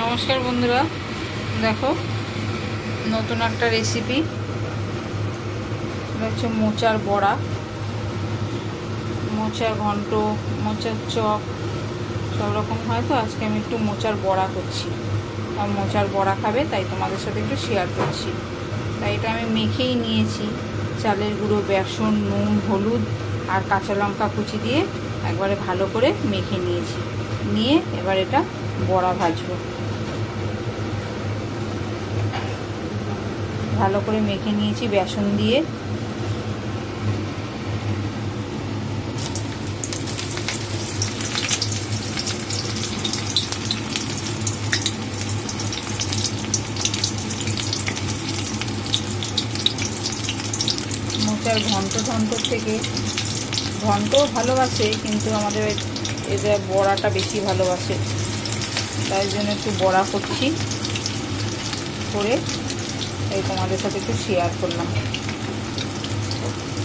নমস্কার বন্ধুরা, দেখো নতুন একটা রেসিপি। এটা হচ্ছে মোচার বড়া, মোচার ঘন্ট, মোচার চপ সব রকম হয়। তো আজকে আমি একটু মোচার বড়া করছি। আর মোচার বড়া খাবে তাই তোমাদের সাথে একটু শেয়ার করছি। তাই এটা আমি মেখেই নিয়েছি, চালের গুঁড়ো, বেসন, নুন, হলুদ আর কাঁচা লঙ্কা কুচি দিয়ে একবারে ভালো করে মেখে নিয়েছি। নিয়ে এবার এটা বড়া ভাজবো। ভালো করে মেখে নিয়েছি বেসন দিয়ে। মোচার ঘন্ট থেকে ঘন্টও ভালোবাসে, কিন্তু আমাদের এদের বড়াটা বেশি ভালোবাসে, তাই জন্য একটু বড়া করছি, করে এই তোমাদের সাথে একটু শেয়ার করলাম।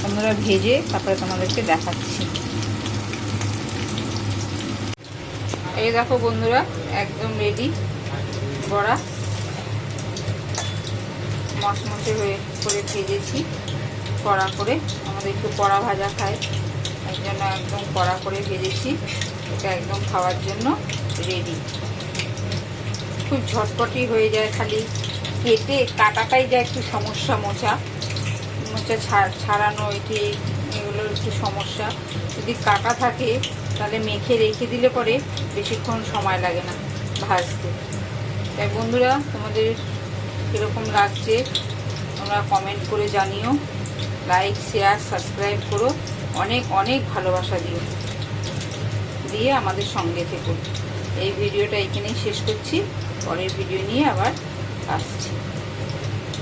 তোমরা ভেজে তারপরে তোমাদেরকে দেখাচ্ছি। এই দেখো বন্ধুরা, একদম রেডি বড়া। মচমচে হয়ে করে ভেজেছি, কড়া করে। আমাদের একটু কড়া ভাজা খায়, এই জন্য একদম কড়া করে ভেজেছি। এটা একদম খাওয়ার জন্য রেডি। খুব ঝটপটি হয়ে যায়, খালি কেটে কাটাটাই যায় একটু সমস্যা। মোচা ছাড়ানো এগুলোর একটু সমস্যা। যদি কাটা থাকে তাহলে মেখে রেখে দিলে পরে বেশিক্ষণ সময় লাগে না ভাজতে। তাই বন্ধুরা, তোমাদের কীরকম লাগছে তোমরা কমেন্ট করে জানিও। লাইক, শেয়ার, সাবস্ক্রাইব করো। অনেক অনেক ভালোবাসা দিয়ে আমাদের সঙ্গে থেকো। এই ভিডিওটা এখানেই শেষ করছি। পরের ভিডিও নিয়ে আবার আসছি।